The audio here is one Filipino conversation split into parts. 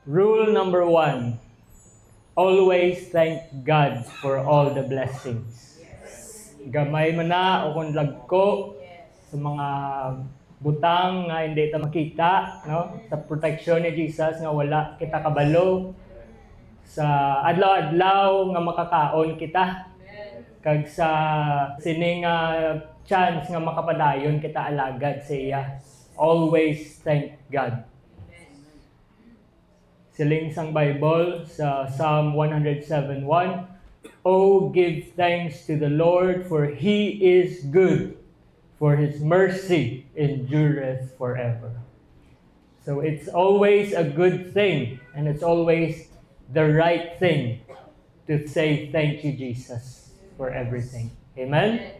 Rule number 1, always thank God for all the blessings. Gamay man na o kung lagko sa mga butang nga hindi ta makita, no? Sa protection ni Jesus nga wala kita kabalo, sa adlaw-adlaw nga makakaon kita, kag sa sining chance nga makapadayon kita alagad sa iya. Always thank God. Siling sang Bible sa Psalm 107:1, "Oh, give thanks to the Lord, for He is good, for His mercy endureth forever." So it's always a good thing, and it's always the right thing to say thank you, Jesus, for everything. Amen?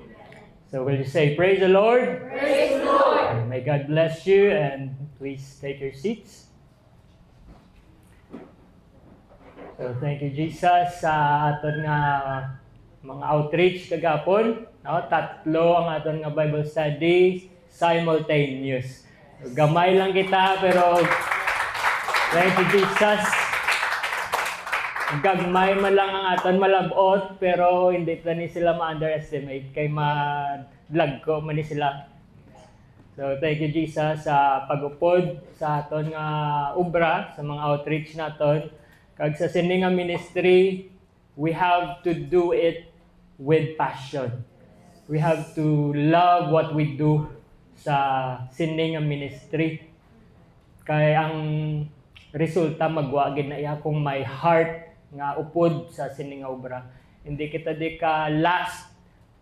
So will you say, praise the Lord? Praise the Lord! May God bless you, and please take your seats. So thank you, Jesus, sa aton nga mga outreach kagapon. No? 3 ang aton nga Bible study simultaneous. So, gamay lang kita, pero thank you, Jesus. Gagmay man lang ang aton malabot, pero hindi pa ni sila ma-underestimate kay ma-vlog ko man ni sila. So thank you, Jesus, sa pag-upod sa aton nga ubra, sa mga outreach naton. Kag sa sini nga ministry, we have to do it with passion. We have to love what we do sa sini nga ministry. Kay ang resulta magwa gid na iya kung may heart nga upod sa sini nga obra. Hindi kita di ka last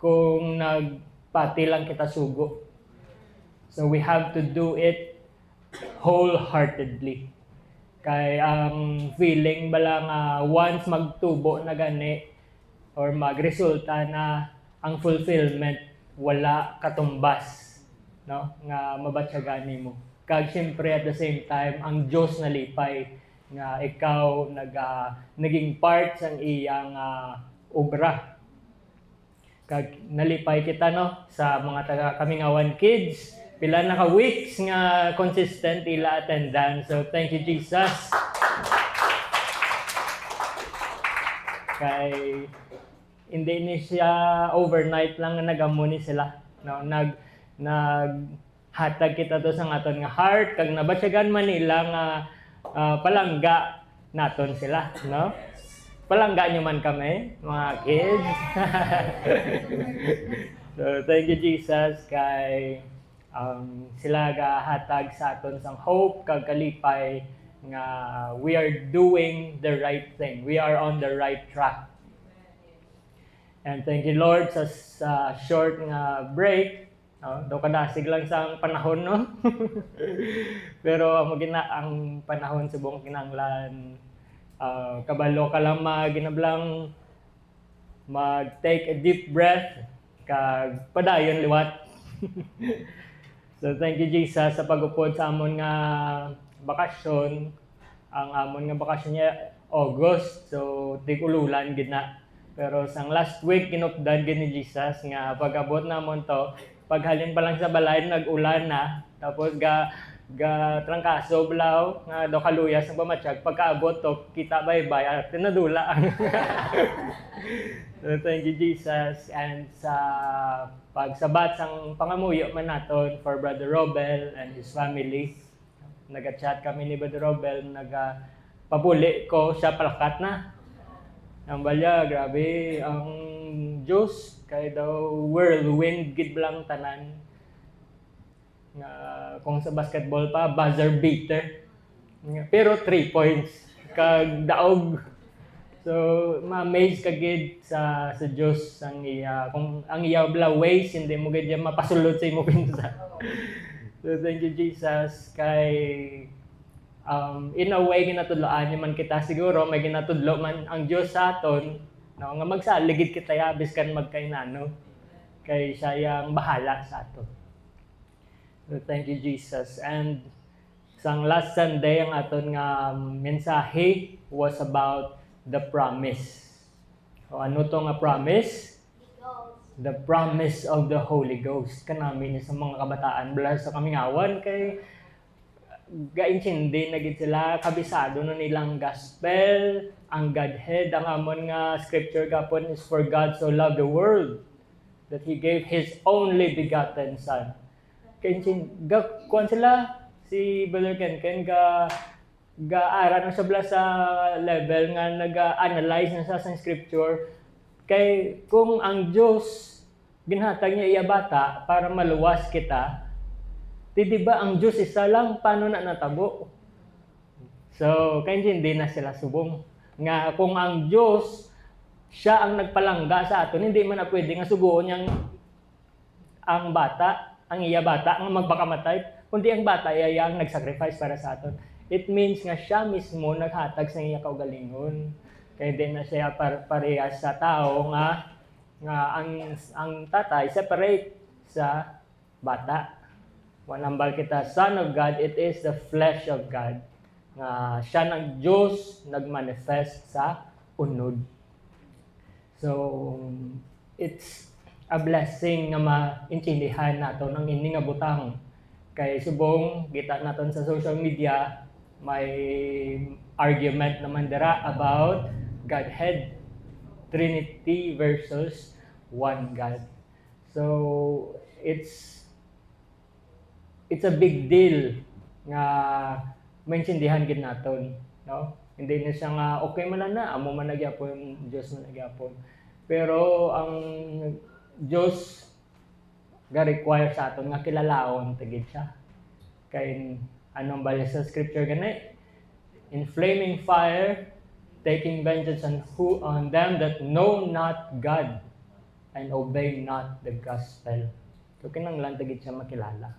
kung nagpati lang kita sugo. So we have to do it wholeheartedly. Kay ang feeling bala nga once magtubo na gani or magresulta na ang fulfillment wala katumbas, no, nga mabatyagani mo. Kag siyempre at the same time ang Diyos nalipay nga ikaw naging part sa iyang obra. Kag nalipay kita, no, sa mga taga Kamingawan kids, pila na ka weeks nga consistent ila attendance. So thank you, Jesus. Kay hindi ni siya overnight lang nga nagamo ni sila, no, hatag kita to sa aton nga heart, kag nabatyagan man nila nga palangga naton sila, no? Palangga nyo man kami, mga kids. So thank you, Jesus, kay sila gahatag sa aton sang hope kag kalipay nga we are doing the right thing. We are on the right track. And thank you, Lord, sa short nga break. Do kadasig lang sa panahon, no? Pero ang panahon sa buong kinahanglan, kabalo ka lang ginablang mag-take a deep breath kag padayon liwat. So thank you, Jesus, sa pag-upod sa amon nga bakasyon. Ang amon nga bakasyon niya August, so tig-ululan gid na. Pero sang last week kinupdan gid ni Jesus nga pag-abot namon to, paghalin pa lang sa balay nag-ulan na, tapos ga trangkaso blaw nga do kaluyas ng pamatsyag, pagkaabot to kita bye-bye at tinadula. So thank you, Jesus, and sa pagsabat sang pangamuyo man naton for Brother Robel and his family. Nag-chat kami ni Brother Robel, pabuli ko siya palakat na. Ang balya, grabe, ang Diyos, kay daw whirlwind gid blang tanan. Nga kung sa basketball pa, buzzer beater. Pero 3 points, kag daog. So, ma-amaze ka gid sa Diyos ang iya, kung ang iya bla ways hindi mo gid mapasulod sa imo pinsa. So thank you, Jesus, kay in a way ginatudloan niya man kita, siguro may ginatudlo man ang Diyos sa aton, no, nga magsaligid kita yabis kan magkainano kay siya yang bahala sa aton. So thank you, Jesus. And sang last Sunday ang aton nga mensahe was about the promise. O ano to nga promise? The promise of the Holy Ghost. Kanami ni sa mga kabataan bala sa Kamingawan kay gaintindi na gid sila, kabisado na nilang gospel, ang Godhead, ang amon nga scripture gapon is for God so loved the world that He gave His only begotten Son. Kuan sila, si Brother Ken ga-ara na sabla sa level nga nag-analyze na sa scripture kay kung ang Diyos ginhatag niya iya bata para maluwas kita, di ba ang Diyos isa lang, paano na natabo? So, kaya hindi na sila subong. Nga kung ang Diyos, siya ang nagpalangga sa aton, hindi man na pwede nga suguon niyang ang bata, ang iya bata, ang magpakamatay, kundi ang bata, iya ang nag-sacrifice para sa aton. It means nga siya mismo naghatag sa iya kaugalingon. Kaya din na siya parehas sa tao nga ang tatay separate sa bata. Wanambal kita, Son of God, it is the flesh of God. Nga siya ng Diyos nagmanifest sa unod. So, it's a blessing nga maintindihan nato ng ini nga butang. Kay subong kita naton sa social media, may argument naman dira about Godhead, Trinity versus one God. So, it's a big deal nga maintindihan gid naton, no? Hindi na siya nga okay man na amo man nagyapon, Dios man nagyapon. Pero ang Dios ga require sa aton nga kilalaon tigid siya. Kay anong bali sa scripture gani? In flaming fire, taking vengeance on them that know not God and obey not the gospel. So kinahanglan tigid siya makilala.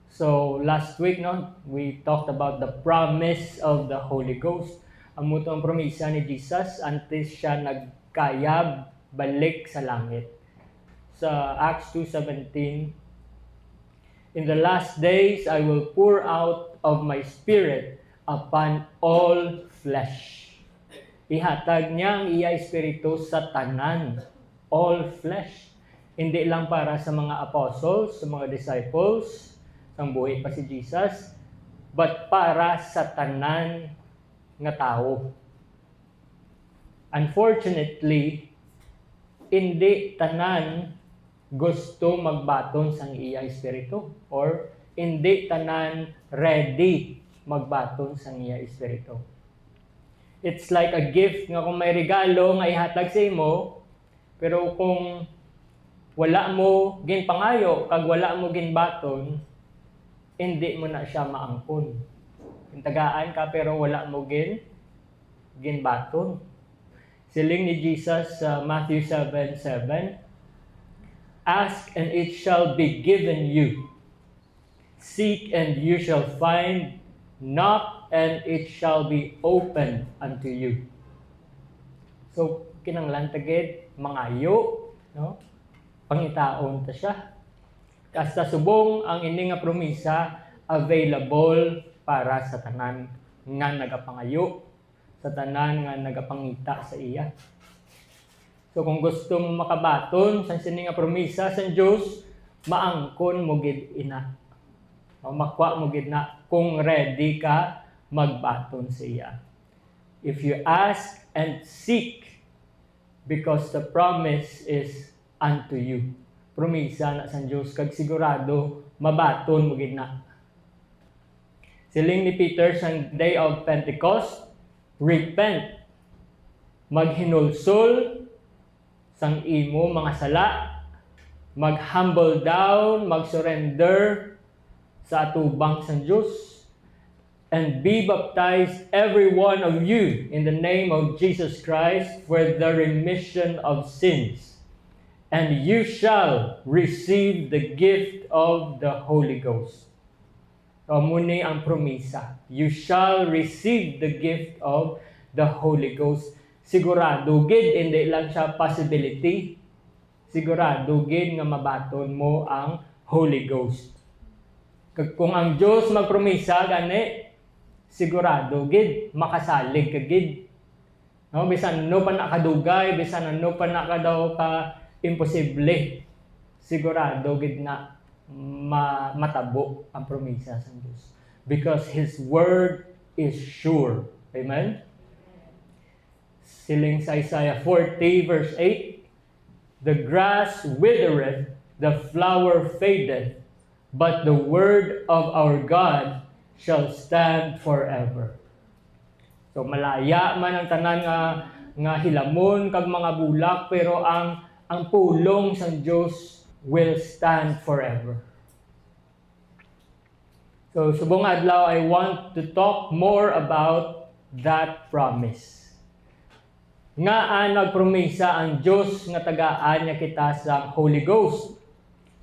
So last week, no, we talked about the promise of the Holy Ghost. Ang mutong promisa ni Jesus antes siya nagkayab balik sa langit. Sa Acts 2:17, in the last days I will pour out of my spirit upon all flesh. Ihatag niya ang iya espiritu sa tanan, all flesh. Hindi lang para sa mga apostles, sa mga disciples, ang buhay pa si Jesus, but para sa tanan nga tao. Unfortunately, hindi tanan gusto magbaton sang iya espiritu or hindi tanan ready magbaton sang iya espiritu. It's like a gift nga kung may regalo nga ihatag sa imo, pero kung wala mo ginpangayo kag wala mo ginbaton, hindi mo na siya maangkon. Tagaan ka pero wala mo ginbaton. Siling ni Jesus sa Matthew 7:7, ask and it shall be given you. Seek and you shall find. Knock and it shall be opened unto you. So, kinanglan tagid mangayo, no? Pangitaon ta siya. Kasta subong ang ini nga promisa available para sa tanan nga nagapangayo, sa tanan nga nagapangita sa iya. So kung gusto mo makabaton sa sini nga promisa sa Dios, maangkon mo gid ina. O makwa mo gid na kung ready ka magbaton sa iya. If you ask and seek, because the promise is unto you. Promisa na sa Diyos, kag sigurado, mabaton mo gid na. Siling ni Peter sa day of Pentecost, repent, maghinulsol sang imo mga sala, mag-humble down, mag-surrender sa atubang sa Diyos, and be baptized every one of you in the name of Jesus Christ for the remission of sins. And you shall receive the gift of the Holy Ghost. Muni ang promisa. You shall receive the gift of the Holy Ghost. Sigurado gid, hindi lang siya possibility. Sigurado gid nga mabaton mo ang Holy Ghost. Kung ang Diyos magpromisa gani, sigurado gid makasalig ka gid. No, bisan no pa nakadugay, bisan no pa nakadaw ka imposible, sigurado gid na matabo ang promisa sa Diyos. because His word is sure. Amen? Siling sa Isaiah 40 verse 8, the grass withereth, the flower fadeth, but the word of our God shall stand forever. So malaya man ang tanan nga hilamon kag mga bulak, pero ang pulong sa Dios will stand forever. So subong adlaw, I want to talk more about that promise. Nga nagpromisa ang Dios nga tagaan niya kita sa Holy Ghost.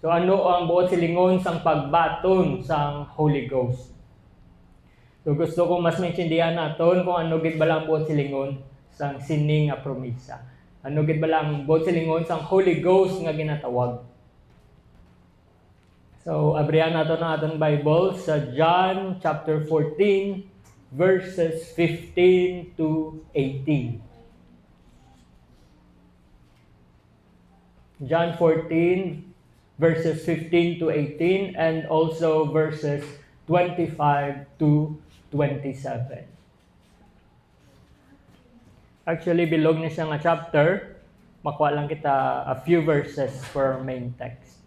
So ano ang buot silingon sang pagbaton sang Holy Ghost? So gusto kong mas maintindihan naton kung ano gid ba lang buot silingon sang sining nga promisa. Ano gid ba lang buot silingon sang Holy Ghost nga ginatawag. So abrihan naton ang aton Bible sa John chapter 14 verses 15 to 18. John 14 verses 15 to 18 and also verses 25 to 27. Actually, bilog na siya nga chapter. Makuha lang kita a few verses for our main text.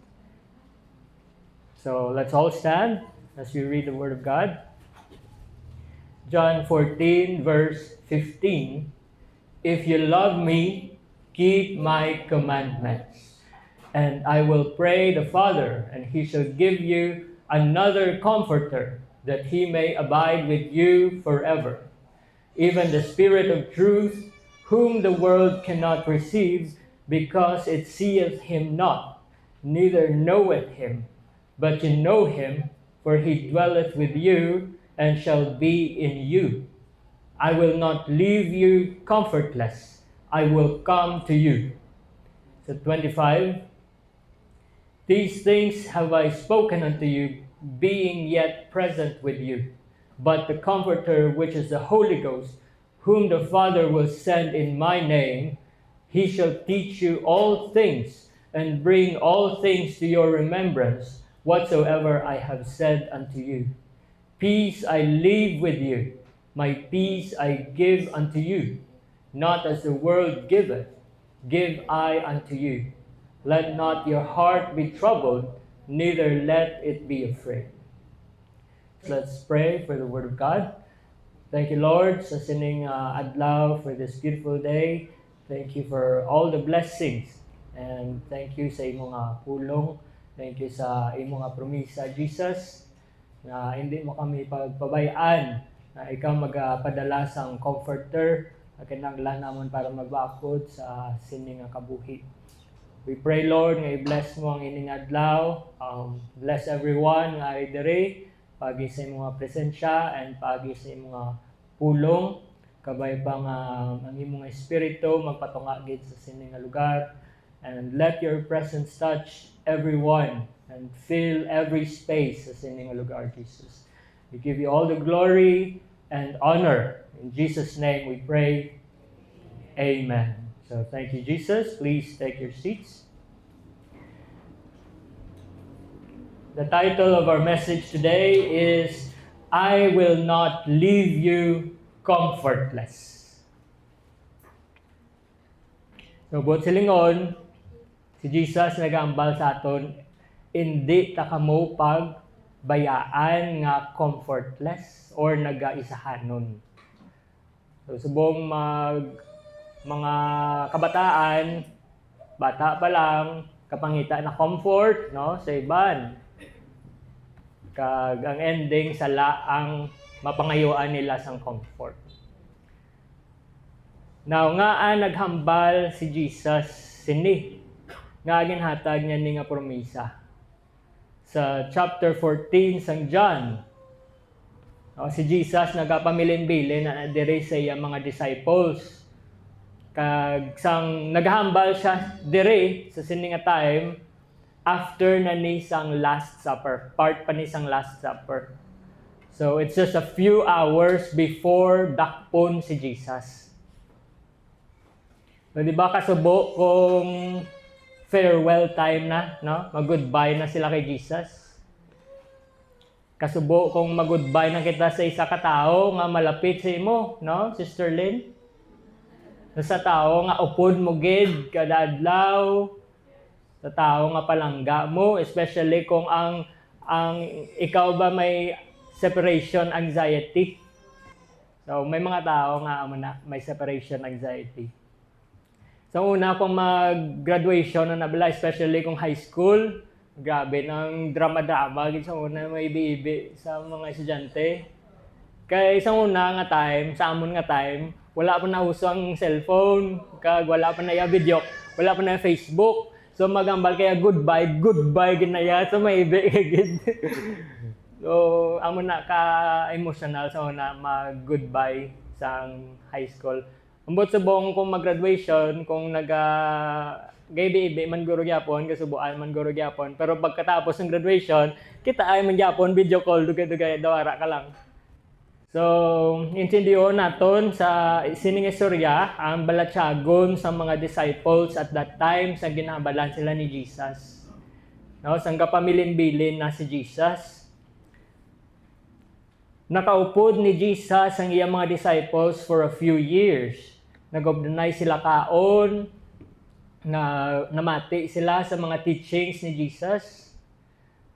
So, let's all stand as we read the Word of God. John 14 verse 15. If you love me, keep my commandments. And I will pray the Father, and He shall give you another Comforter, that He may abide with you forever. Even the Spirit of truth, whom the world cannot receive, because it seeth Him not, neither knoweth Him. But you know Him, for He dwelleth with you, and shall be in you. I will not leave you comfortless. I will come to you. So 25, these things have I spoken unto you, being yet present with you. But the Comforter, which is the Holy Ghost, whom the Father will send in my name, He shall teach you all things, and bring all things to your remembrance, whatsoever I have said unto you. Peace I leave with you, my peace I give unto you. Not as the world giveth, give I unto you. Let not your heart be troubled, neither let it be afraid. Let's pray for the Word of God. Thank you, Lord, sa sining adlaw for this beautiful day. Thank you for all the blessings. And thank you sa imong pulong. Thank you sa imong promisa, Jesus, na hindi mo kami pagpabayaan na ikaw magpadala sang comforter na kinahanglan namon para magbakod sa sining kabuhi. We pray, Lord, nga i-bless mo ang ining adlaw. Bless everyone nga ay diri pagi sa imong presensya and pagi sa imong pulong. Kabay pa nga ang imong espiritu magpatunga gid sa sining lugar. And let your presence touch everyone and fill every space sa sining lugar, Jesus. We give you all the glory and honor. In Jesus' name we pray. Amen. So thank you, Jesus. Please take your seats. The title of our message today is, I will not leave you comfortless. So, buot silingon, si Jesus nag-aambal sa aton, hindi ta kamo pagbayaan nga comfortless or nag-aisahanon. So, subong mga kabataan, bata pa lang, kapangita na comfort, no, sa iban. Kag ang ending sa laang mapangayuan nila sang comfort. Now nga naghambal si Jesus sini nga ginhatag niya ni nga promisa sa chapter 14 sang John. Si Jesus nagapamilin-bilin na diri sa iyang mga disciples. Kag sang naghambal siya diri sa sini nga time after na ni sang Last Supper, part pa ni sang Last Supper. So it's just a few hours before dakpon si Jesus. So, di ba kasubo kung farewell time na, no? Mag-goodbye na sila kay Jesus. Kasubo kung mag-goodbye na kita sa isa ka tao nga malapit sa imo, no, Sister Lynn? Sa tao nga upod mo gid kada adlaw, sa tao nga palangga mo, especially kung ang ikaw ba may separation anxiety. So may mga tao nga amo na may separation anxiety. So una kung mag-graduation na nabala, especially kung high school, grabe ng drama-drama gid sa una may ibi-ibi sa mga estudyante. Kay isang una nga time, sa amon nga time, wala pa na uso ang cellphone, kag wala pa na video, wala pa na Facebook. So magambal kaya goodbye ginaya so may ibi gid. So amon na ka emotional sa una mag-goodbye sa high school. Ambot subong kung mag-graduation, kung gaybi-ibi man guro gyapon, kasubuan man guro gyapon, pero pagkatapos ng graduation, kita ay man gyapon video call dugay-dugay dawara ka lang. So, intindiyon naton sa sining istorya ang balatyagon sa mga disciples at that time sa ginabalan sila ni Jesus. No, sang kapamilin-bilin na si Jesus. Nakaupod ni Jesus ang iyang mga disciples for a few years. Nag-obdunay sila kaon, na namati sila sa mga teachings ni Jesus.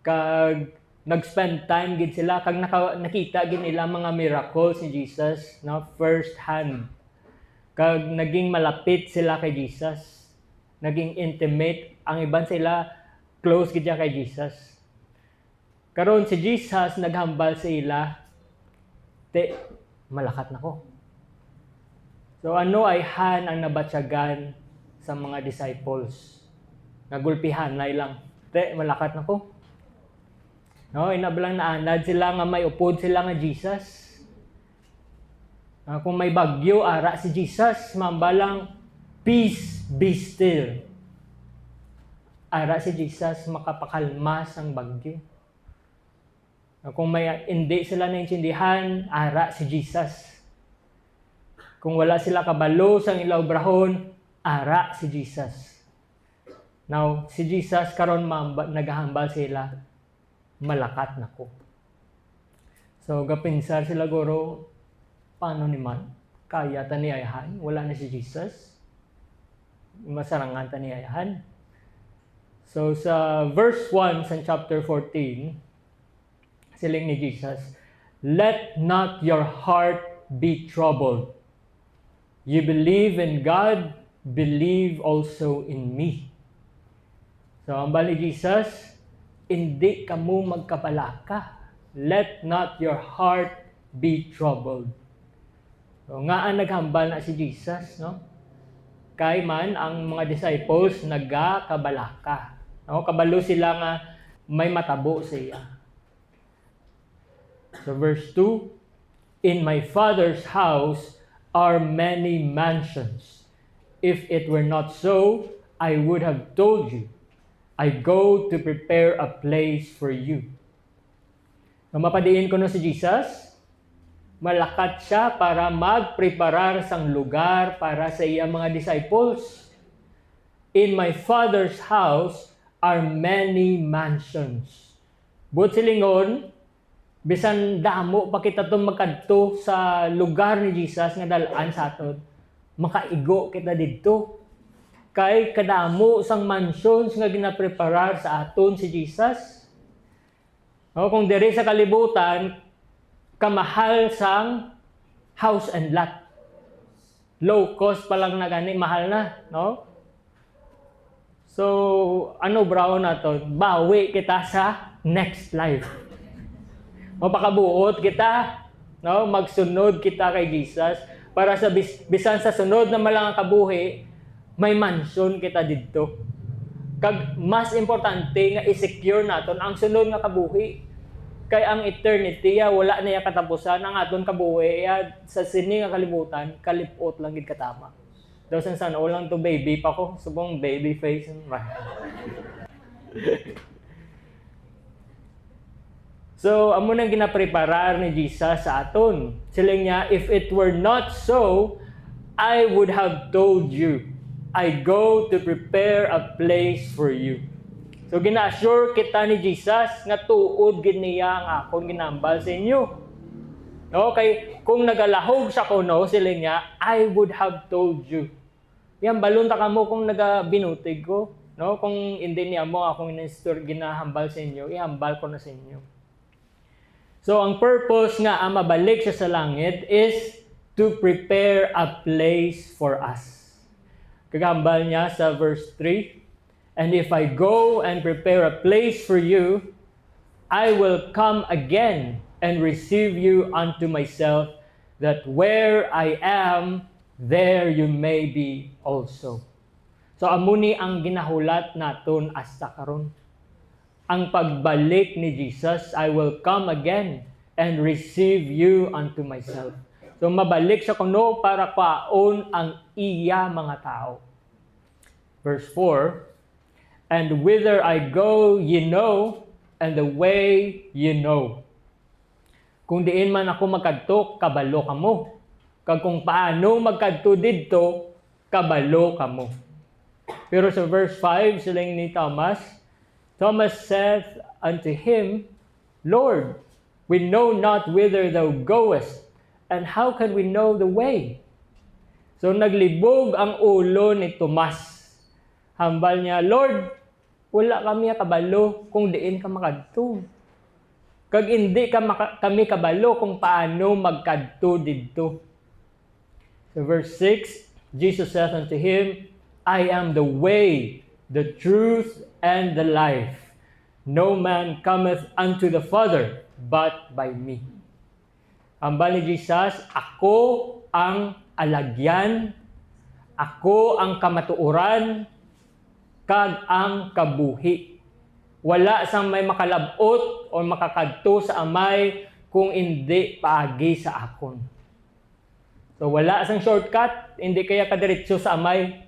Kag nag-spend time gid sila kag nakita gid nila mga miracles ni Jesus, no, first hand. Kag naging malapit sila kay Jesus. Naging intimate ang iban sila, close gid kay Jesus. Karon si Jesus naghambal sa ila, malakat na ko. So ano ay han ang nabatyagan sa mga disciples? Nagulpihan na ilang, malakat na ko. No, inabalang naanad sila nga may upod sila nga Jesus. Kung may bagyo, ara si Jesus, mambalang, peace, be still. Ara si Jesus, makapakalmas ang bagyo. Kung may hindi sila naintindihan, ara si Jesus. Kung wala sila kabalo sa ilaw brahon, ara si Jesus. Now, si Jesus karon naghahambal sila, malakat na ko. So, gapinsar sila guro, paano naman? Kaya taniyahan, wala na si Jesus. Masarangan taniyahan. So, sa verse 1 sa chapter 14, siling ni Jesus, let not your heart be troubled. You believe in God, believe also in me. So, ang bali Jesus, hindi ka mo magkabalaka. Let not your heart be troubled. So, nga ang naghambal na si Jesus, no? Kay man ang mga disciples nagakabalaka. No? Kabalo sila nga may matabo siya. So verse 2, in my Father's house are many mansions. If it were not so, I would have told you. I go to prepare a place for you. So, mapadiin ko no si Jesus, malakat siya para magpreparar sang lugar para sa iyang mga disciples. In my Father's house are many mansions. But silingon, bisan damo pa kita itong magkadto sa lugar ni Jesus nga dalaan sa aton, makaigo kita dito. Kay kadamo sang mansions nga ginapreparar sa aton si Jesus. O, kung diri sa kalibutan, kamahal sang house and lot. Low cost pa lang na gani, mahal na, no? So, ano braw na to? Bawi kita sa next life. O pakabuot kita, no? Magsunod kita kay Jesus para sa bisan sa sunod na malang kabuhi, may mansion kita dito. Kag mas importante nga i-secure naton ang sunod nga kabuhi. Kay ang eternity wala na ya katapusan, ang aton kabuhi sa sini nga kalibutan, kalipot lang gid katama. Daw san lang to baby pa ko, subong baby face. So, amo nang ginapreparar ni Jesus sa aton. Siling niya, if it were not so, I would have told you. I go to prepare a place for you. So gina-assure kita ni Jesus nga tuod gid niya ang akong ginambal sa inyo. No, kay kung nagalahog sa kuno sila niya, I would have told you. Yan balon ta kamo kung nagabinutig ko, no? Kung hindi niya mo akong ginahambal sa inyo, ihambal ko na sa inyo. So ang purpose nga ang mabalik siya sa langit is to prepare a place for us. Kagambal niya sa verse 3, and if I go and prepare a place for you, I will come again and receive you unto myself, that where I am, there you may be also. So amuni ang ginahulat naton hasta karon. Ang pagbalik ni Jesus, I will come again and receive you unto myself. So mabalik siya kuno para kwaon ang iya mga tao. Verse 4, and whither I go, ye know, and the way ye know. Kung diin man ako magkadto, kabalo kamo. Kag kung paano magkadto didto, kabalo kamo. Pero sa verse 5, silang ni Thomas, Thomas saith unto him, Lord, we know not whither thou goest, and how can we know the way? So naglibog ang ulo ni Tomas. Hambal niya, Lord, wala kami kabalo kung diin ka makadto. Kag hindi kami kabalo kung paano magkadto didto. So verse 6, Jesus saith unto him, I am the way, the truth, and the life. No man cometh unto the Father but by me. Hambal ni Jesus, ako ang alagyan, ako ang kamatuoran, kag ang kabuhi. Wala sang may makalabot o makakadto sa amay kung hindi paagi sa akon. So wala sang shortcut, hindi kaya kadiretso sa amay,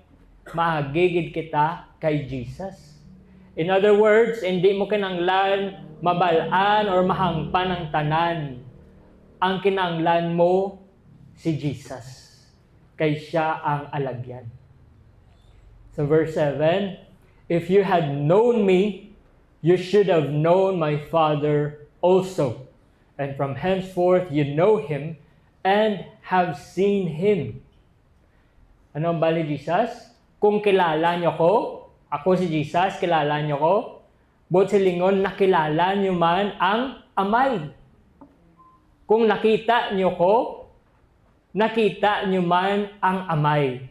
maagigid kita kay Jesus. In other words, hindi mo kinanglan mabalaan or mahangpan ang tanan. Ang kinanglan mo si Jesus. Kay siya ang alagyan. So verse 7, if you had known me, you should have known my Father also. And from henceforth you know him and have seen him. Ano ang bali Jesus? Kung kilala nyo ko, ako si Jesus, kilala nyo ko, but silingon nakilala nyo man ang amay. Kung nakita nyo ko, nakita nyo man ang amay.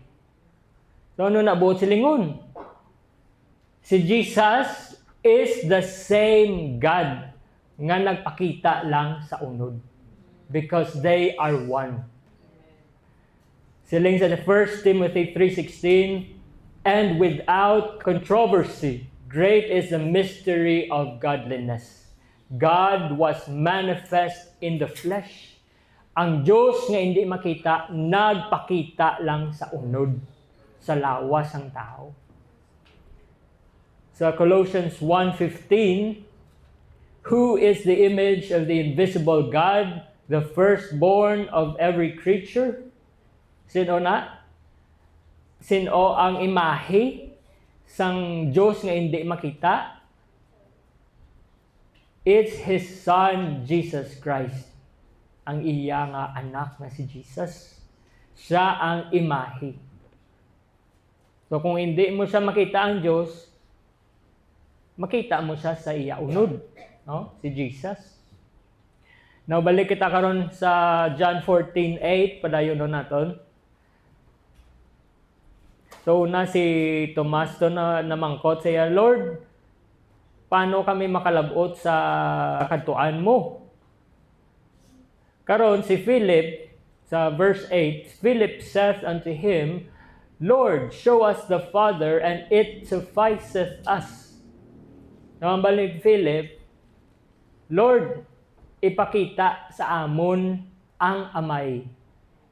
So ano na buot silingon? Si Jesus is the same God nga nagpakita lang sa unod. Because they are one. Siling sa 1 Timothy 3:16, and without controversy, great is the mystery of godliness. God was manifest in the flesh. Ang Diyos nga hindi makita, nagpakita lang sa unod, sa lawas ng tao. Sa Colossians 1:15, who is the image of the invisible God, the firstborn of every creature? Sino na? Sino ang imahe sang Diyos nga hindi makita? It's His Son, Jesus Christ. Ang iya nga anak na si Jesus. Siya ang imahe. So kung hindi mo siya makita ang Diyos, makita mo siya sa iya unod, no? Si Jesus. Now balik kita karon sa John 14:8, padayon no naton. So na si Tomas to na namangkot siya, Lord, paano kami makalabot sa kadtuan mo? Karon si Philip sa verse 8, Philip saith unto him, Lord, show us the Father, and it sufficeth us. Namambalik Philip, Lord, ipakita sa amon ang amay.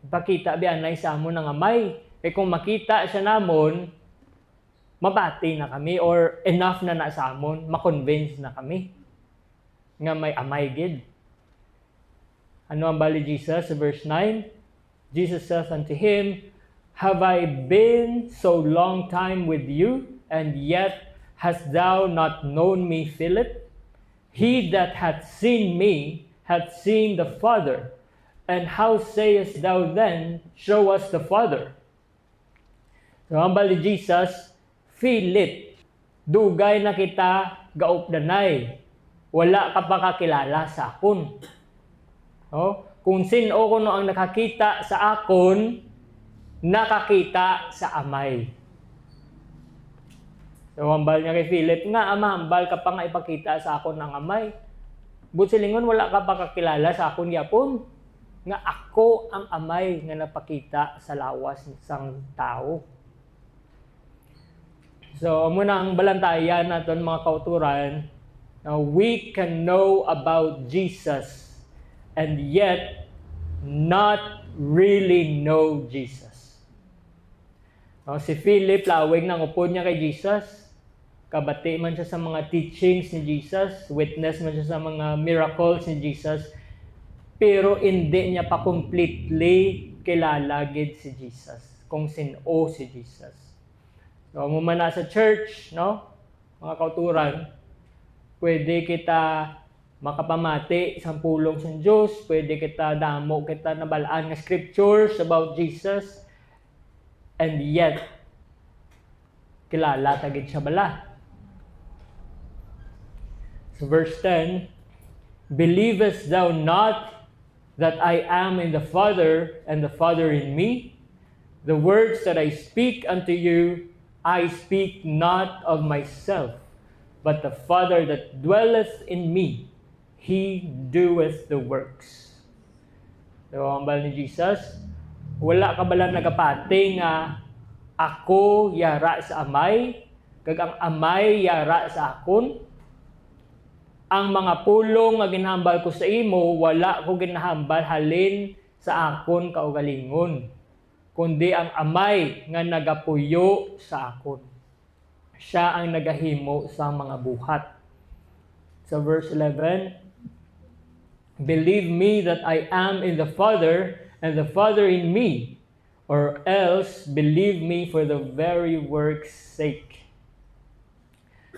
Ipakita bianay sa amon ang amay. E kung makita siya namon, mabati na kami or enough na sa amon, makonvince na kami nga may amay gid. Ano ang bali Jesus? Verse 9, Jesus says unto him, have I been so long time with you, and yet Hast thou not known me, Philip? He that hath seen me hath seen the Father. And how sayest thou then, show us the Father? So, hambal ni Jesus, Philip, dugay na kita gaupdanay. Wala ka pa kakilala sa akon. Oh, kung sino kuno ang nakakita sa akon, nakakita sa amay. So, hambal niya kay Philip, nga ama, hambal ka pa nga ipakita sa akon ng amay. Butsilingon, wala ka pa kakilala sa akon yapon. Nga ako ang amay nga napakita sa lawas ng tao. So, muna ang balantayan natin mga kauturan, we can know about Jesus and yet not really know Jesus. Si Philip, lawig nang upod niya kay Jesus. Kabati man siya sa mga teachings ni Jesus. Witness man siya sa mga miracles ni Jesus. Pero hindi niya pa completely kilala gid si Jesus. Kung sino si Jesus. So, muna sa church, no? Mga kauturan, pwede kita makapamati sa pulong sa Diyos, pwede kita damo, kita nabalaan ng scriptures about Jesus, and yet, kilala tagid siya bala. So verse 10, believest thou not that I am in the Father, and the Father in me? The words that I speak unto you, I speak not of myself, but the Father that dwelleth in me, He doeth the works. So, ang bal ni Jesus, wala ka bala nagapati nga ako yara sa amay, kag ang amay yara sa akon. Ang mga pulong nga ginhambal ko sa imo, wala ko ginahambal halin sa akon kaugalingon, kundi ang amay nga nagapuyo sa akon. Siya ang nagahimo sa mga buhat. Sa verse 11, believe me that I am in the Father, and the Father in me, or else believe me for the very work's sake.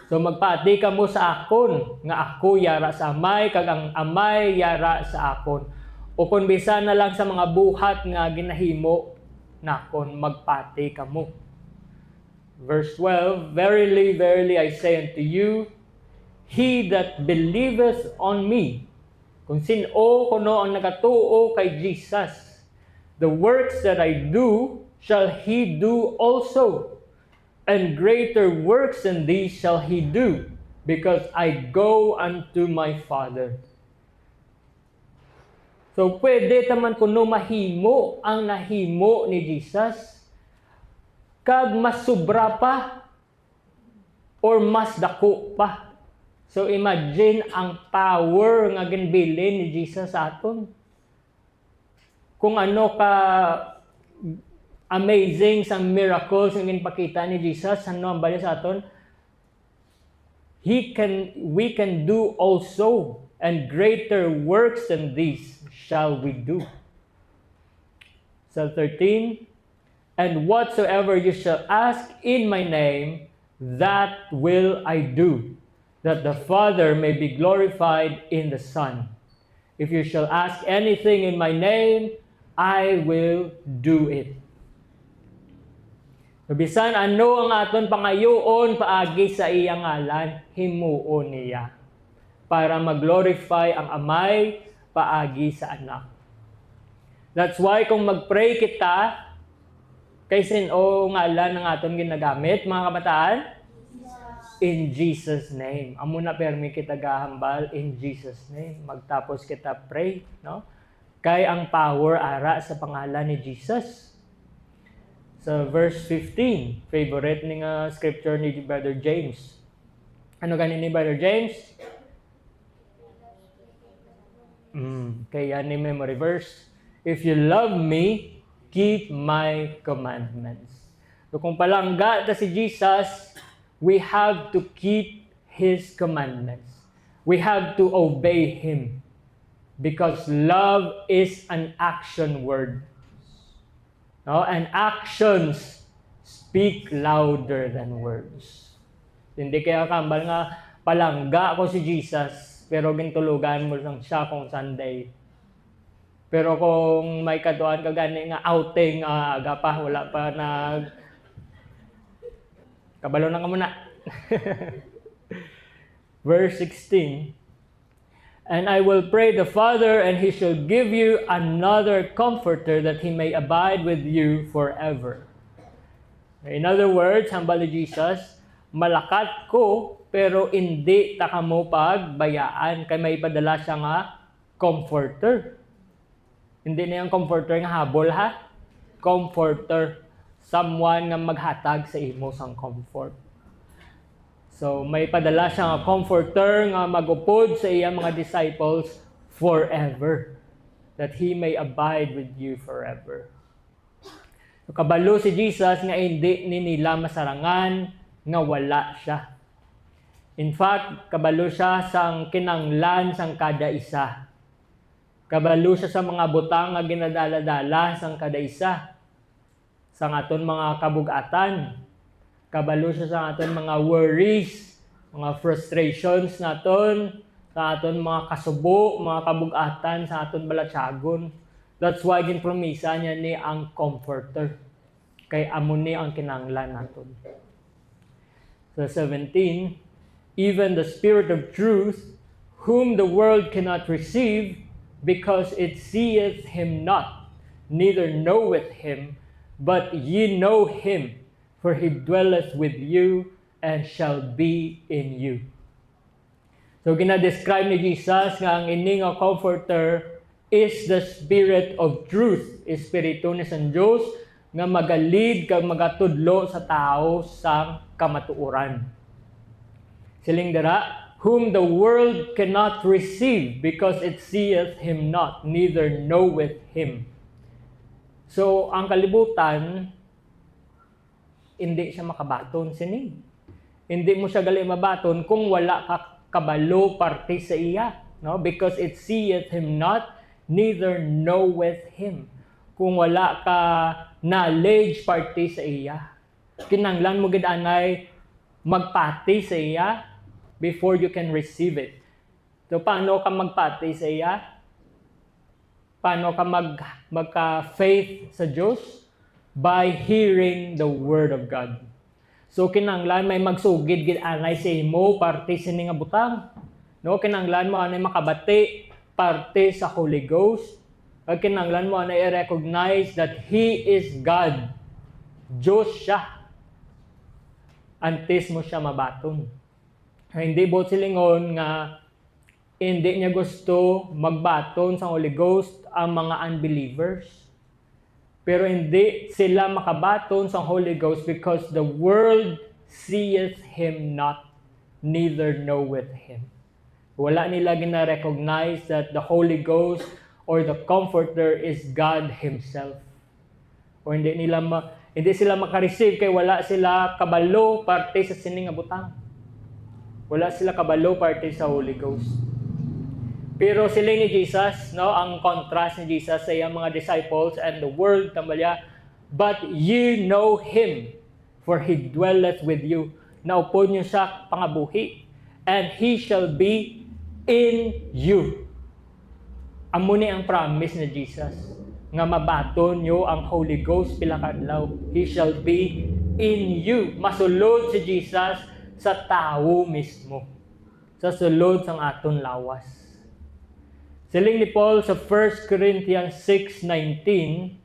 So magpati ka mo sa akon, nga ako yara sa amay, kag ang amay yara sa akon. O kung bisa na lang sa mga buhat nga ginahimo nakon, magpati ka mo. Verse 12, verily, verily, I say unto you, he that believeth on me, kung sino kuno ang nakatuo kay Jesus, the works that I do, shall he do also. And greater works than these shall he do, because I go unto my Father. So, pwede taman kuno mahimo ang nahimo ni Jesus, kag mas sobra pa, or mas dako pa. So, imagine ang power nga ginbilin ni Jesus sa aton. Kung ano ka amazing sa miracles yung ginpakita ni Jesus, ano ang bali sa aton? We can do also, and greater works than these shall we do. So 13, and whatsoever you shall ask in my name, that will I do, that the Father may be glorified in the Son. If you shall ask anything in my name, I will do it. Bisan ano ang aton pangayoon paagi sa iyang ngalan, himuon niya para mag-glorify ang amay paagi sa anak. That's why kung mag-pray kita, kay sino ngalan ng aton ginagamit, mga kabataan? In Jesus' name. Amo na permi kita gahambal in Jesus' name. Magtapos kita pray, no? Kay ang power ara sa pangalan ni Jesus. Sa verse 15, favorite ni nga scripture ni Brother James. Ano ganin ni Brother James? Kaya ni memory verse. If you love me, keep my commandments. So kung palangga ta si Jesus, we have to keep His commandments. We have to obey Him. Because love is an action word. No? And actions speak louder than words. Hindi kaya kambal nga palangga ko si Jesus, pero gintulugan mo lang siya kung Sunday. Pero kung may katuan ka gani nga outing, aga pa, wala pa kabalo na ka muna. Verse 16, and I will pray the Father, and He shall give you another comforter, that He may abide with you forever. In other words, hambal ni Jesus, malakat ko, pero hindi ta kamo pagbayaan, kay may padala siya nga comforter. Hindi na yung comforter nga habol ha. Comforter. Someone nga maghatag sa imo sang comfort. So may padala siya nga comforter nga magupod sa iyang mga disciples forever. That He may abide with you forever. So, kabalo si Jesus nga hindi ni nila masarangan nga wala siya. In fact, kabalo siya sang kinanglan sang kada isa. Kabalo siya sa mga butang nga ginadala-dala sang kada isa. Sang aton mga kabugatan. Kabalo siya sa aton mga worries, mga frustrations naton, sa aton mga kasubo, mga kabugatan, sa aton balatsagon. That's why ginpromisa niya ni ang comforter. Kay amo ni ang kinanglan naton. So 17, even the Spirit of truth, whom the world cannot receive, because it seeth Him not, neither knoweth Him, but ye know Him, for He dwelleth with you, and shall be in you. So ginadescribe ni Jesus nga ang ining nga comforter is the Spirit of truth. Espiritu ni San Diyos nga magalid kag magatudlo sa tao sa kamatuoran. Siling dira, whom the world cannot receive, because it seeth Him not, neither knoweth Him. So, ang kalibutan, hindi siya makabaton sini. Hindi mo siya gali mabaton kung wala ka kabalo parte sa iya. No? Because it seeth Him not, neither knoweth Him. Kung wala ka knowledge parte sa iya. Kinanglan mo gid anay magpati sa iya before you can receive it. So, paano ka magpati sa iya? Paano ka magka-faith sa Diyos? By hearing the Word of God. So, kinanglan may magsugid gid anay sa imo parte sini nga butang. No, kinanglan mo anay makabati parte sa Holy Ghost. At kinanglan mo anay i-recognize that He is God. Diyos siya. Antes mo siya mabaton. Hindi bot silingon nga hindi niya gusto magbaton sa Holy Ghost ang mga unbelievers. Pero hindi sila makabaton sa Holy Ghost because the world seeth Him not, neither knoweth Him. Wala nila gina-recognize that the Holy Ghost or the Comforter is God Himself. O hindi sila makareceive kay wala sila kabalo parte sa sining nga butang. Wala sila kabalo parte sa Holy Ghost. Pero sila ni Jesus, no, ang contrast ni Jesus sa iyang mga disciples and the world, tambalya, but ye know Him, for He dwelleth with you. Naupod niyo siya pangabuhi, and He shall be in you. Amo ni ang promise ni Jesus, nga mabaton niyo ang Holy Ghost pila kadlaw. He shall be in you. Masulod si Jesus sa tao mismo. Sa sulod sang aton lawas. Siling ni Paul sa 1 Corinthians 6:19,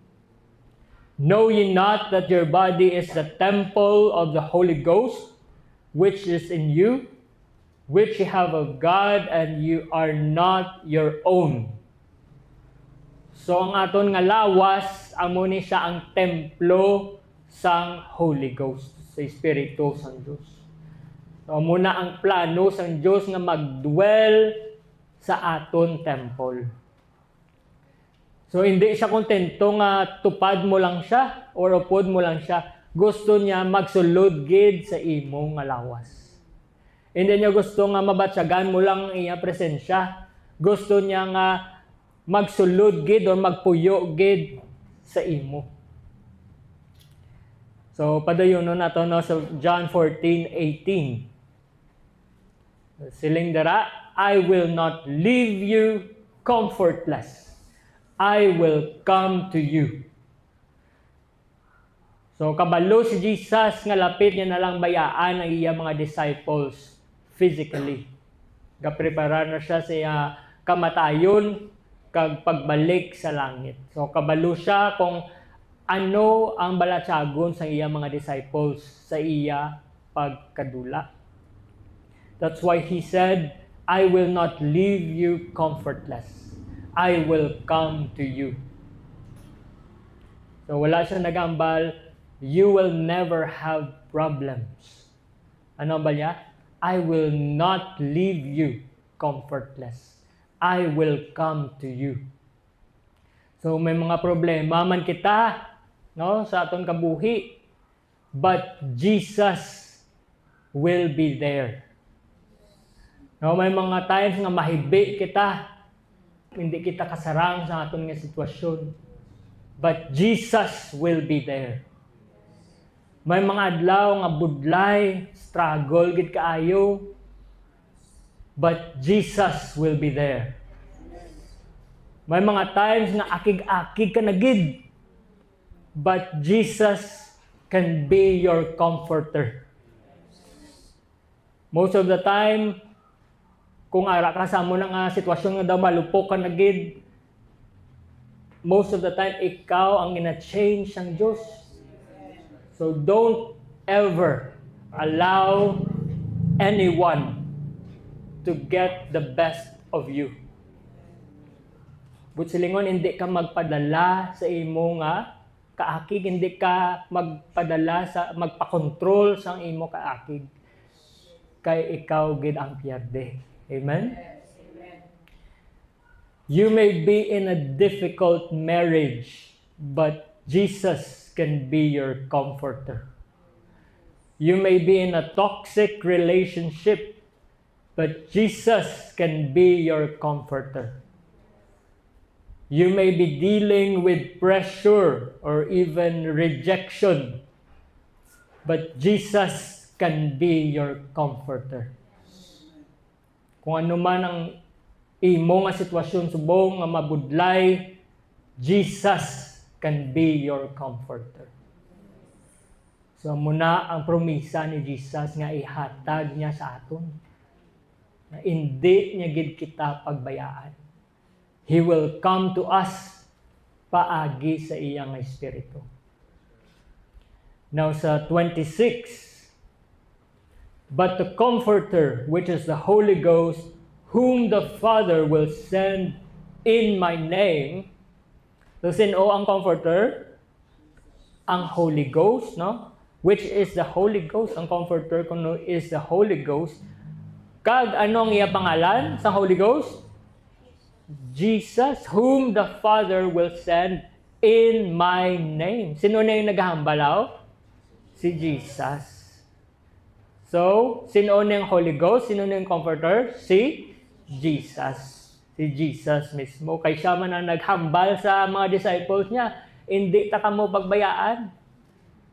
know ye not that your body is the temple of the Holy Ghost, which is in you, which ye have of God, and you are not your own. So ang aton nga lawas, amo ni siya ang templo sang Holy Ghost, sa Espiritu sang Diyos. So muna ang plano sang Diyos nga magdwell sa aton temple. So hindi siya kontento nga tupad mo lang siya or upod mo lang siya. Gusto niya magsulod gid sa imong nga lawas. Hindi niya gusto nga mabatsagan mo lang ang iyang presensya. Gusto niya nga magsulod gid or magpuyo gid sa imo. So padayon nato no sa John 14:18. Siling dara, I will not leave you comfortless. I will come to you. So kabalo si Jesus nga lapit niya na lang bayaan ang iya mga disciples physically. Gaprepara na siya sa iya kamatayon kag pagbalik sa langit. So kabalo siya kung ano ang balatsagon sa iya mga disciples sa iya pagkadula. That's why he said, I will not leave you comfortless. I will come to you. So wala siya nagambal, you will never have problems. Ano ba niya? I will not leave you comfortless. I will come to you. So may mga problema man kita, no, sa aton kabuhi, but Jesus will be there. No, may mga times nga mahibi kita, hindi kita kasarang sa aton nga sitwasyon, but Jesus will be there. May mga adlaw nga budlay, struggle gid kaayo, but Jesus will be there. May mga times nga akig-akig ka na gid, but Jesus can be your comforter. Most of the time, kung ara ka sa mo nga sitwasyon nga daw malupok ka na gid, most of the time ikaw ang gina-change ang Diyos. So don't ever allow anyone to get the best of you. But silingon, hindi ka magpadala sa imo nga kaakig, hindi ka magpadala sa magpakontrol sa imo kaakig. Kay ikaw gid ang pierde. Amen? You may be in a difficult marriage, but Jesus can be your comforter. You may be in a toxic relationship, but Jesus can be your comforter. You may be dealing with pressure or even rejection, but Jesus can be your comforter. Kung ano man ang imo nga sitwasyon subong nga mabudlay, Jesus can be your comforter. So muna ang promisa ni Jesus nga ihatag niya sa aton. Na hindi niya gid kita pagbayaan. He will come to us paagi sa iyang espiritu. Now sa 26, but the Comforter, which is the Holy Ghost, whom the Father will send in my name. So, sino ang Comforter? Ang Holy Ghost, no? Which is the Holy Ghost? Ang Comforter kuno is the Holy Ghost. Kag anong iya pangalan sa Holy Ghost? Jesus, whom the Father will send in my name. Sino na yung naghahambalaw? Si Jesus. So, sino na yung Holy Ghost? Sino na yung Comforter? Si Jesus. Si Jesus mismo. Kay siya man ang naghambal sa mga disciples niya, hindi ta ka mo pagbayaan.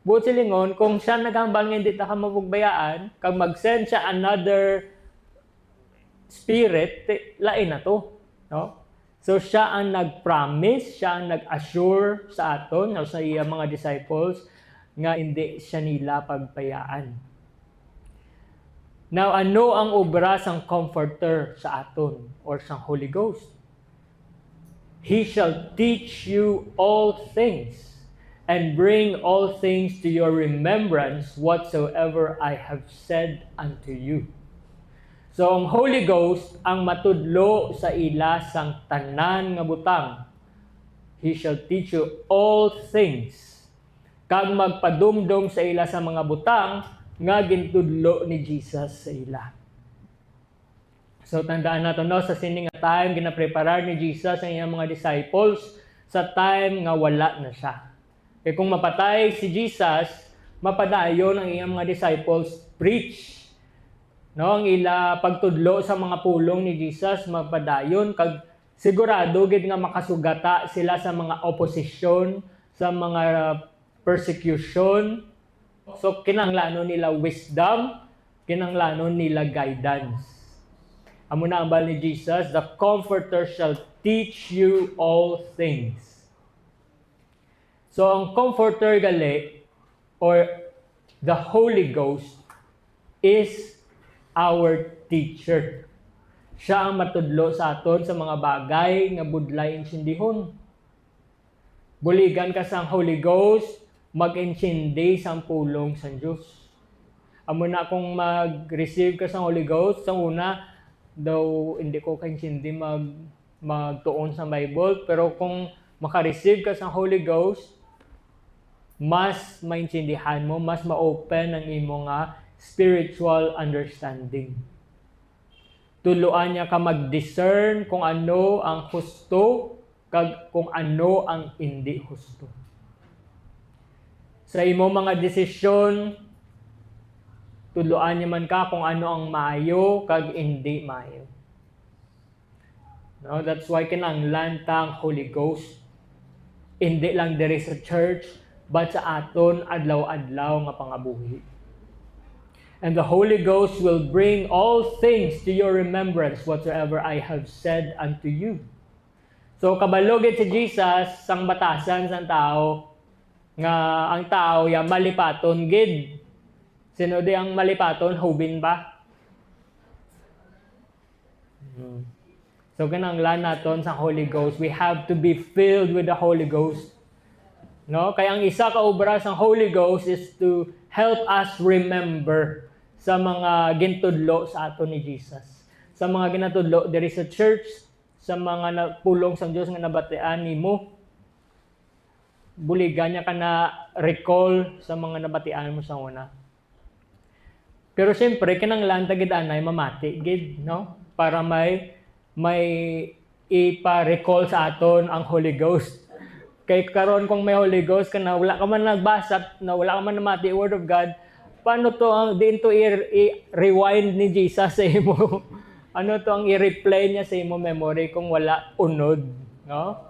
Buot silingon, kung siya naghambal nga hindi ta ka mo pagbayaan, kag mag-send siya another spirit, lain na to. No? So, siya ang nag-promise, siya ang nag-assure sa aton, sa iya mga disciples, nga hindi siya nila pagbayaan. Now, ano ang obra sang Comforter sa aton or sang Holy Ghost? He shall teach you all things and bring all things to your remembrance whatsoever I have said unto you. So, ang Holy Ghost ang matudlo sa ila sang tanan nga butang. He shall teach you all things. Kag magpadumdum sa ila sa mga butang, nga gintudlo ni Jesus sa ila. So tandaan nato no, sa sining nga time ginapreparar ni Jesus ang iyang mga disciples sa time nga wala na siya. Kaya kung mapatay si Jesus, mapadayon ang iyang mga disciples preach. No, ang ila pagtudlo sa mga pulong ni Jesus mapadayon kag sigurado gid nga makasugata sila sa mga opposition, sa mga persecution. So, kinanglanon nila wisdom, kinanglanon nila guidance. Amo na ang bal ni Jesus, the Comforter shall teach you all things. So ang Comforter gali, or the Holy Ghost, is our teacher. Siya ang matudlo sa aton sa mga bagay nga budlay insindihon. Buligan ka sa Holy Ghost, mag-insindi sa pulong sa Diyos. Amo na kung mag-receive ka sa Holy Ghost, sa una, daw hindi ko ka-insindi magtuon sa Bible, pero kung maka-receive ka sa Holy Ghost, mas maintindihan mo, mas ma-open ang imo nga spiritual understanding. Tuluan niya ka mag-discern kung ano ang husto, kag kung ano ang hindi husto. Sa imo mga desisyon, tuluan niya man ka kung ano ang maayo, kag hindi maayo. No, that's why kinahanglan tang Holy Ghost. Hindi lang diri sa church, but sa aton adlaw-adlaw nga pangabuhi. And the Holy Ghost will bring all things to your remembrance whatsoever I have said unto you. So kabalogit si Jesus sang batasan sang tao nga ang tao ya malipaton gid. Sino di ang malipaton? Hubin ba? So kinahanglan naton sa Holy Ghost. We have to be filled with the Holy Ghost. No? Kaya ang isa ka obra sang Holy Ghost is to help us remember sa mga gintudlo sa aton ni Jesus. Sa mga ginatudlo diri sa church, sa mga pulong sa Diyos nga nabatian nimo. Buligan niya ka na recall sa mga nabatian mo sa una. Pero siyempre, kinanglan tagid anay mamati gid, no? Para may ipa-recall sa aton ang Holy Ghost. Kay karon kung may Holy Ghost ka na wala ka man nagbasa, na wala ka man namati Word of God, paano to ang din to i-rewind ni Jesus sa imo? Ano to ang i-replay niya sa imo memory kung wala unod, no?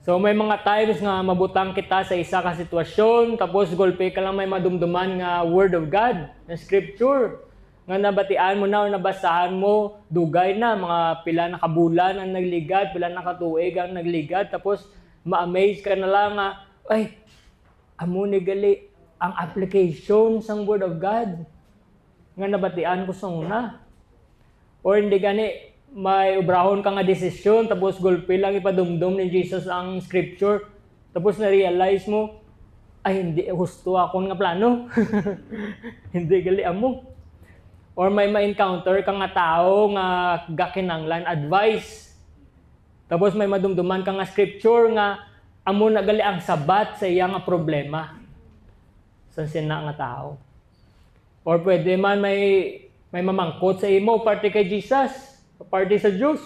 So may mga times nga mabutang kita sa isa ka sitwasyon, tapos gulpi ka lang may madumduman nga Word of God, na Scripture, nga nabatian mo na o nabasahan mo, dugay na, mga pila na kabulan ang nagligad, pila na katuig ang nagligad, tapos ma-amaze ka na lang nga, ay, amo ni gali ang application sang Word of God nga nabatian ko sa una. Or hindi gani, may ubrahon ka nga desisyon, tapos gulpi lang ipadumdum ni Jesus ang Scripture, tapos na-realize mo, ay hindi gusto ako nga plano. Hindi gali amo. Or may ma-encounter ka nga tao nga gakinanglan advice, tapos may madumduman ka nga Scripture nga amo na gali ang sabat sa iya nga problema sa sina nga tao. Or pwede man may mamangkot sa imo parte kay Jesus, parte sa Diyos.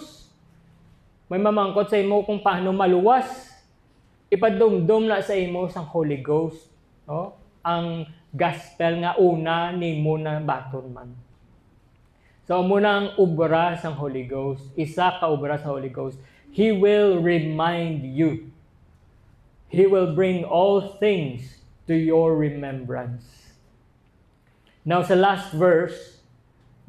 May mamangkot sa imo kung paano maluwas. Ipadumdum na sa imo sang Holy Ghost, no? Ang gospel nga una nimo na baton man. So muna ang obra sang Holy Ghost, isa ka obra sa Holy Ghost. He will remind you. He will bring all things to your remembrance. Now sa last verse,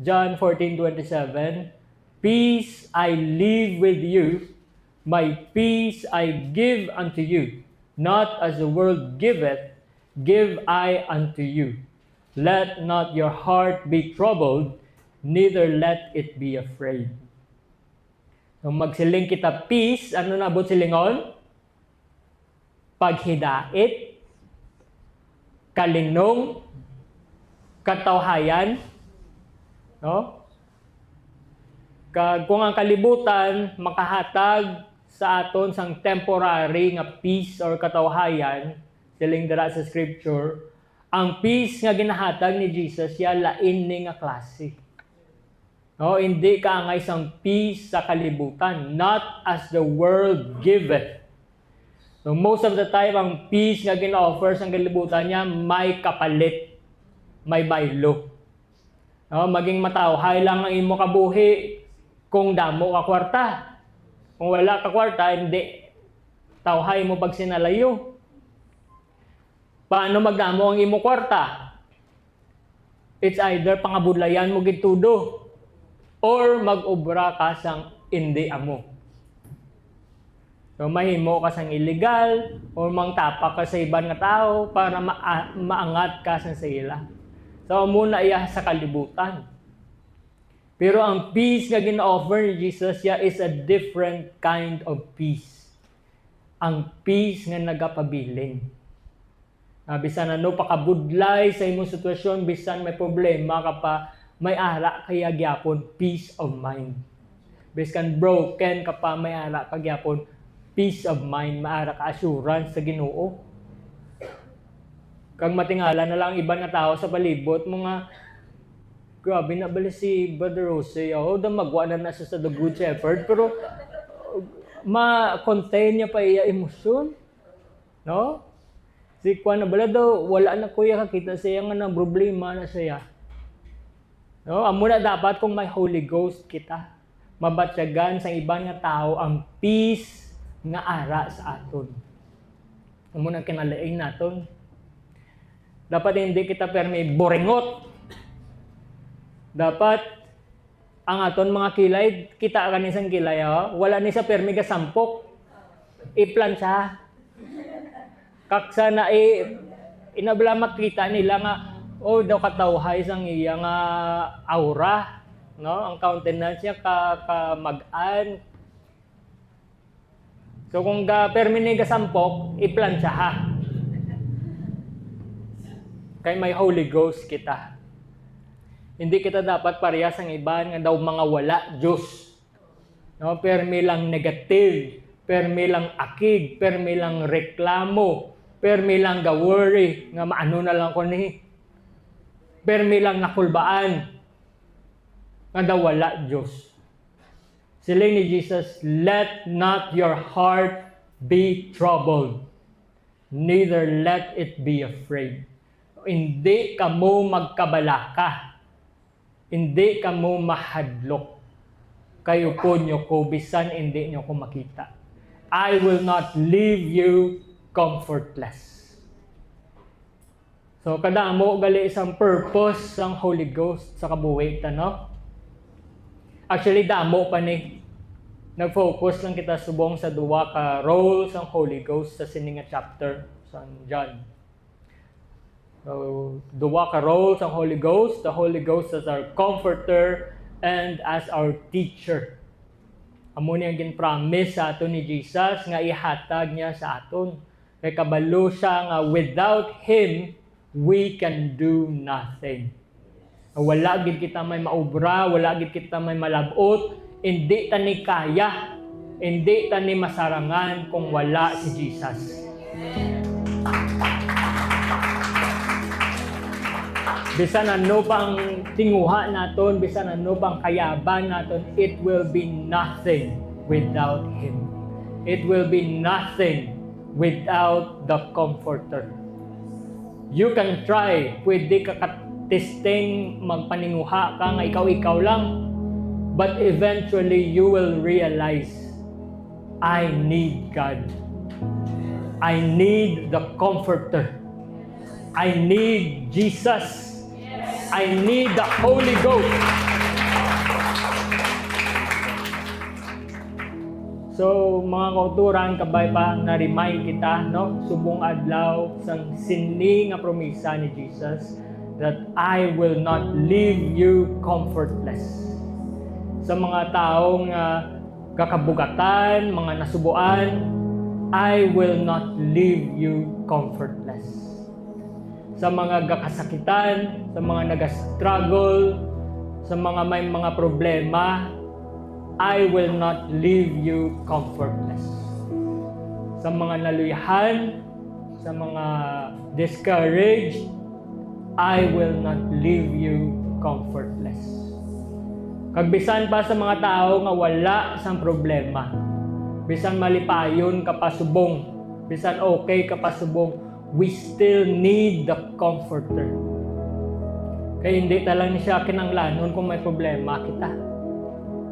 John 14:27, peace I leave with you, my peace I give unto you. Not as the world giveth, give I unto you. Let not your heart be troubled, neither let it be afraid. Nung magsiling kita peace, ano na abot silingon? Paghidait, kalinong, katawhayan, no? Kung ang kalibutan makahatag sa aton sang temporary nga peace or katawhayan, siling dira sa Scripture, ang peace nga ginahatag ni Jesus ya lain ni nga klase. No, hindi ka ang isang peace sa kalibutan, not as the world giveth. So most of the time, ang peace nga gina-offer sa kalibutan niya, may kapalit, may baylo. No, maging matawhay lang ang imo kabuhi kung damo ka kwarta. Kung wala ka kwarta, hindi tawhay mo pag sinalayo. Paano magdamo ang imo kwarta? It's either pangabudlayan mo gitudo or mag-obra ka sang hindi amo. So mahimo ka sang illegal or mangtapa ka sa ibang nga tao para maangat ka sa ila. So muna iya sa kalibutan. Pero ang peace nga gina-offer ni Jesus is a different kind of peace. Ang peace nga nagapabilin. Bisan ano pakabudlay sa imong sitwasyon, bisan may problema ka pa, may ara kaya gyapon peace of mind. Bisan broken ka pa, may ara ka gyapon peace of mind, maara ka assurance sa Ginoo. Kag matingala na lang iban nga tao sa palibot mga grabe na bali si Brother Jose, magwa na siya sa The Good Shepherd, pero ma-contain niya pa iya emosyon. No? Si Juan na bala daw, wala na kuya kakita siya nga ng problema na siya. No? Amo na dapat kung may Holy Ghost kita, mabatyagan sa ibang nga tao ang peace nga ara sa aton. Amo na kinalain naton. Dapat hindi kita permi boringot. Dapat ang aton mga kilay, kita ka nisang kilay, wala ni sa permi ka sampok. I-plancha. Kaksa na inabla makita nila nga daw katawhay sang iya nga aura, no? Ang countenance niya ka mag-an. So kung permi ni ka sampok, i-plancha ha. Kay may Holy Ghost kita. Hindi kita dapat parehas ang iban nga daw mga wala Diyos. No, permi lang negative, permi lang akig, permi lang reklamo, permi lang ga-worry, nga maano na lang ko ni. Permi lang nakulbaan, nga daw wala Diyos. Sila ni Jesus, let not your heart be troubled, neither let it be afraid. Hindi ka mo magkabalaka. Hindi ka mo mahadlok. Kayo po nyo ko, bisan hindi nyo ko makita. I will not leave you comfortless. So, kada mo gali isang purpose ng Holy Ghost sa kabuhi, no? Actually, damo pa ni. Nag-focus lang kita subong sa duwa ka roles ng Holy Ghost sa sininga chapter sa John. So, duwa ka roles ang Holy Ghost. The Holy Ghost as our comforter and as our teacher. Amo niyang gin-promise sa aton ni Jesus nga ihatag niya sa aton. Kay kabalo siya nga without Him, we can do nothing. Wala gid kita may maobra, wala gid kita may malabot, hindi ta ni kaya, hindi ta ni masarangan kung wala si Jesus. Bisan ano pang tinguha naton, bisan ano pang kayaban naton, it will be nothing without Him. It will be nothing without the Comforter. You can try, pwede ka testing, magpaninguha ka nga ikaw lang, but eventually you will realize, I need God. I need the Comforter. I need Jesus. I need the Holy Ghost. So, mga kauturan, kabay pa, na-remind kita, no? Subong adlaw, sang sini nga promisa ni Jesus, that I will not leave you comfortless. Sa mga taong kakabugatan, mga nasubuan, I will not leave you comfortless. Sa mga kasakitan, sa mga nag-struggle, sa mga may mga problema, I will not leave you comfortless. Sa mga naluyahan, sa mga discouraged, I will not leave you comfortless. Kagbisan pa sa mga tao nga wala sang problema, bisan malipayon ka pa subong, bisan okay ka pa subong, we still need the Comforter. Kaya hindi talang siya kinanglanon kung may problema kita.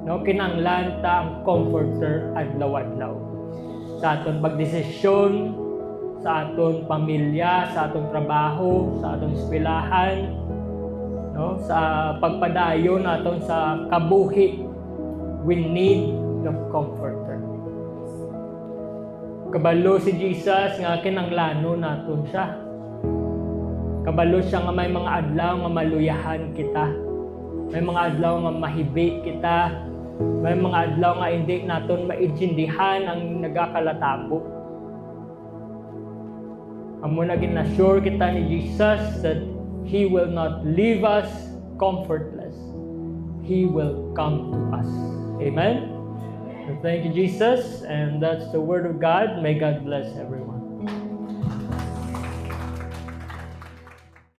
No, kinanglan ta ang Comforter adlaw-adlaw. Sa aton pagdesisyon, sa aton pamilya, sa aton trabaho, sa aton eskwelahan, no, no, sa pagpadayon naton sa kabuhi, we need the Comforter. Kabalo si Jesus nga kinanglano naton siya. Kabalo siya nga may mga adlaw nga maluyahan kita. May mga adlaw nga mahibi kita. May mga adlaw nga hindi naton maintindihan ang nagakalatabo. Amo na gina-sure kita ni Jesus that He will not leave us comfortless. He will come to us. Amen? So thank you, Jesus. And that's the Word of God. May God bless everyone.